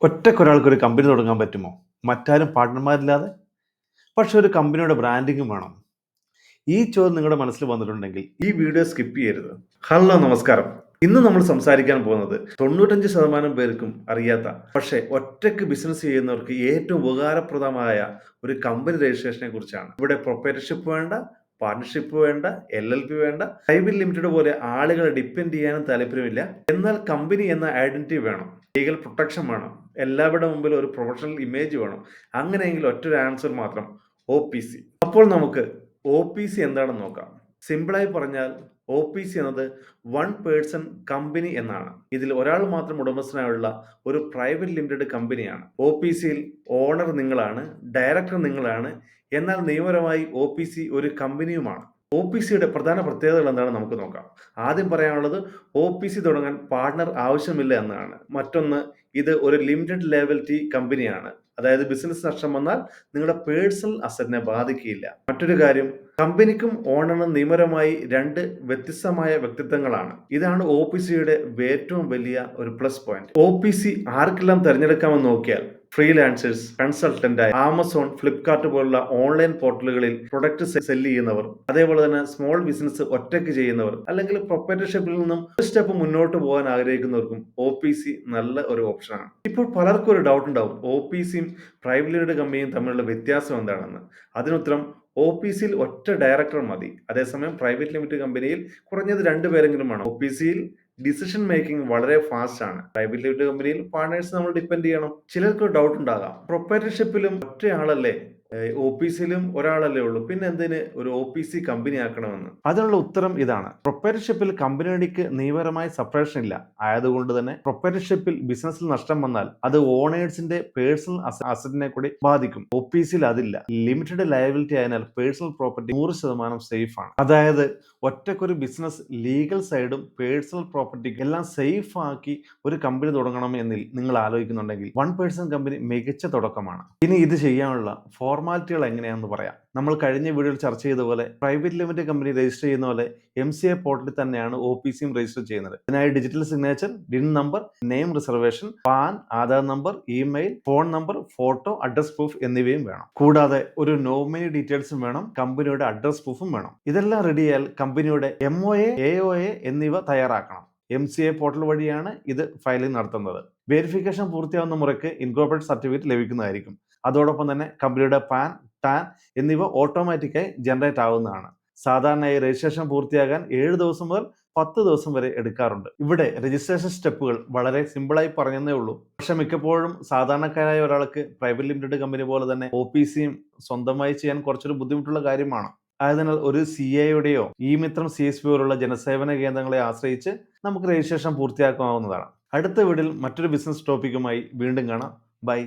ഒറ്റക്കൊരാൾക്കൊരു company തുടങ്ങാൻ പറ്റുമോ? മറ്റാരും പാർട്ട്ണർമാരില്ലാതെ? പക്ഷെ ഒരു കമ്പനിയുടെ ബ്രാൻഡിങ്ങും വേണം. ഈ ചോദ്യം നിങ്ങളുടെ മനസ്സിൽ വന്നിട്ടുണ്ടെങ്കിൽ ഈ വീഡിയോ സ്കിപ്പ് ചെയ്യരുത്. ഹലോ, നമസ്കാരം. ഇന്ന് നമ്മൾ സംസാരിക്കാൻ പോകുന്നത് 95% പേർക്കും അറിയാത്ത, പക്ഷേ ഒറ്റയ്ക്ക് ബിസിനസ് ചെയ്യുന്നവർക്ക് ഏറ്റവും ഉപകാരപ്രദമായ ഒരു കമ്പനി രജിസ്ട്രേഷനെ കുറിച്ചാണ്. ഇവിടെ പ്രൊപ്പറേറ്റർഷിപ്പ് വേണ്ട, പാർട്ണർഷിപ്പ് വേണ്ട, LLP വേണ്ട, പ്രൈവറ്റ് ലിമിറ്റഡ് പോലെ ആളുകളെ ഡിപ്പെൻഡ് ചെയ്യാനും താല്പര്യമില്ല. എന്നാൽ കമ്പനി എന്ന ഐഡന്റിറ്റി വേണം, ലീഗൽ പ്രൊട്ടക്ഷൻ വേണം, എല്ലാവരുടെ മുമ്പിൽ ഒരു പ്രൊഫഷണൽ ഇമേജ് വേണം. അങ്ങനെയെങ്കിൽ ഒറ്റൊരു ആൻസർ മാത്രം, OPC. അപ്പോൾ നമുക്ക് OPC എന്താണെന്ന് നോക്കാം. സിമ്പിളായി പറഞ്ഞാൽ OPC എന്നത് വൺ പേഴ്സൺ കമ്പനി എന്നാണ്. ഇതിൽ ഒരാൾ മാത്രം ഉടമസ്ഥനായുള്ള ഒരു പ്രൈവറ്റ് ലിമിറ്റഡ് കമ്പനിയാണ്. OPCയിൽ ഓണർ നിങ്ങളാണ്, ഡയറക്ടർ നിങ്ങളാണ്. എന്നാൽ നിയമപരമായി OPC ഒരു കമ്പനിയുമാണ്. OPCയുടെ പ്രധാന പ്രത്യേകതകൾ എന്താണെന്ന് നമുക്ക് നോക്കാം. ആദ്യം പറയാനുള്ളത് OPC തുടങ്ങാൻ പാർട്ണർ ആവശ്യമില്ല എന്നാണ്. മറ്റൊന്ന്, ഇത് ഒരു ലിമിറ്റഡ് ലയബിലിറ്റി കമ്പനിയാണ്. അതായത് ബിസിനസ് നഷ്ടം വന്നാൽ നിങ്ങളുടെ പേഴ്സണൽ അസറ്റിനെ ബാധിക്കില്ല. മറ്റൊരു കാര്യം, കമ്പനിക്കും ഓണറിനും നിയമപരമായി രണ്ട് വ്യത്യസ്തമായ വ്യക്തിത്വങ്ങളാണ്. ഇതാണ് OPCയുടെ ഏറ്റവും വലിയ ഒരു പ്ലസ് പോയിന്റ്. OPC ആർക്കെല്ലാം തിരഞ്ഞെടുക്കാമെന്ന് നോക്കിയാൽ, ഫ്രീലാൻസേഴ്സ്, കൺസൾട്ടന്റ്, ആമസോൺ, ഫ്ലിപ്കാർട്ട് പോലുള്ള ഓൺലൈൻ പോർട്ടലുകളിൽ പ്രൊഡക്റ്റ് സെല് ചെയ്യുന്നവർ, അതേപോലെ തന്നെ സ്മോൾ ബിസിനസ് ഒറ്റയ്ക്ക് ചെയ്യുന്നവർ, അല്ലെങ്കിൽ പ്രൊപ്പറേറ്റർഷിപ്പിൽ നിന്നും ഒരു സ്റ്റെപ്പ് മുന്നോട്ട് പോകാൻ ആഗ്രഹിക്കുന്നവർക്കും OPC നല്ല ഒരു ഓപ്ഷനാണ്. ഇപ്പോൾ പലർക്കും ഒരു ഡൗട്ട് ഉണ്ടാവും, OPCയും പ്രൈവറ്റ് ലിമിറ്റഡ് കമ്പനിയും തമ്മിലുള്ള വ്യത്യാസം എന്താണെന്ന്. അതിനുത്തരം, OPCയിൽ ഒറ്റ ഡയറക്ടർ മതി, അതേസമയം പ്രൈവറ്റ് ലിമിറ്റഡ് കമ്പനിയിൽ കുറഞ്ഞത് 2 പേരെങ്കിലും വേണം. OPCയിൽ ഡിസിഷൻ മേക്കിംഗ് വളരെ ഫാസ്റ്റ് ആണ്. പ്രൈവറ്റ് ലിമിറ്റഡ് കമ്പനിയിൽ പാർട്ട്നേഴ്സ് നമ്മൾ ഡിപ്പെൻഡ് ചെയ്യണം. ചിലർക്ക് ഡൗട്ട് ഉണ്ടാകാം, പ്രൊപ്പറേറ്റർഷിപ്പിലും ഒറ്റയാളല്ലേ, OPCയിലും ഒരാളല്ലേ ഉള്ളൂ, പിന്നെ എന്തിന് ഒരു OPC കമ്പനി ആക്കണമെന്ന്? അതിനുള്ള ഉത്തരം ഇതാണ്. പ്രൊപ്പറേറ്റർഷിപ്പിൽ കമ്പനിക്ക് നിയമപരമായ സെപ്പറേഷൻ ഇല്ല. ആയതുകൊണ്ട് തന്നെ പ്രൊപ്പറേറ്റർഷിപ്പിൽ ബിസിനസ്സിൽ നഷ്ടം വന്നാൽ അത് ഓണേഴ്സിന്റെ പേഴ്സണൽ അസറ്റിനെ കൂടി ബാധിക്കും. OPCയിൽ അതില്ല. ലിമിറ്റഡ് ലയബിലിറ്റി ആയതിനാൽ പേഴ്സണൽ പ്രോപ്പർട്ടി 100% സേഫ് ആണ്. അതായത് ഒറ്റക്കൊരു ബിസിനസ് ലീഗൽ സൈഡും പേഴ്സണൽ പ്രോപ്പർട്ടി എല്ലാം സേഫ് ആക്കി ഒരു കമ്പനി തുടങ്ങണം എന്നിൽ നിങ്ങൾ ആലോചിക്കുന്നുണ്ടെങ്കിൽ വൺ പേഴ്സൺ കമ്പനി മികച്ച തുടക്കമാണ്. ഇനി ഇത് ചെയ്യാനുള്ള ഫോർമാലിറ്റികൾ എങ്ങനെയാണെന്ന് പറയാം. നമ്മൾ കഴിഞ്ഞ വീഡിയോയിൽ ചർച്ച ചെയ്ത പോലെ പ്രൈവറ്റ് ലിമിറ്റഡ് കമ്പനി രജിസ്റ്റർ ചെയ്യുന്ന പോലെ MCA പോർട്ടലിൽ തന്നെയാണ് OPCയും രജിസ്റ്റർ ചെയ്യുന്നത്. ഇതിനായി digital signature, DIN number, name reservation, pan, Aadhaar number, email, phone number, photo, address proof എന്നിവയും വേണം. കൂടാതെ ഒരു നോമിനി ഡീറ്റെയിൽസും വേണം, കമ്പനിയുടെ അഡ്രസ് പ്രൂഫും വേണം. ഇതെല്ലാം റെഡിയായാൽ കമ്പനിയുടെ MOA, AOA എന്നിവ തയ്യാറാക്കണം. MCA പോർട്ടൽ വഴിയാണ് ഇത് ഫയലിംഗ് നടത്തുന്നത്. വെരിഫിക്കേഷൻ പൂർത്തിയാവുന്ന മുറയ്ക്ക് ഇൻകോർപ്പറേറ്റ് സർട്ടിഫിക്കറ്റ് ലഭിക്കുന്നതായിരിക്കും. അതോടൊപ്പം തന്നെ കമ്പനിയുടെ പാൻ, ടാൻ എന്നിവ ഓട്ടോമാറ്റിക്കായി ജനറേറ്റ് ആവുന്നതാണ്. സാധാരണയായി രജിസ്ട്രേഷൻ പൂർത്തിയാകാൻ 7 ദിവസം മുതൽ 10 ദിവസം വരെ എടുക്കാറുണ്ട്. ഇവിടെ രജിസ്ട്രേഷൻ സ്റ്റെപ്പുകൾ വളരെ സിമ്പിളായി പറഞ്ഞതേ ഉള്ളൂ. പക്ഷെ മിക്കപ്പോഴും സാധാരണക്കാരായ ഒരാൾക്ക് പ്രൈവറ്റ് ലിമിറ്റഡ് കമ്പനി പോലെ തന്നെ OPCയും സ്വന്തമായി ചെയ്യാൻ കുറച്ചൊരു ബുദ്ധിമുട്ടുള്ള കാര്യമാണ്. ആയതിനാൽ ഒരു CAയുടെയോ ഇമിത്രം CSP പോലുള്ള ജനസേവന കേന്ദ്രങ്ങളെ ആശ്രയിച്ച് നമുക്ക് രജിസ്ട്രേഷൻ പൂർത്തിയാക്കാവുന്നതാണ്. അടുത്ത വീഡിയോയിൽ മറ്റൊരു ബിസിനസ് ടോപ്പിക്കുമായി വീണ്ടും കാണാം. ബൈ.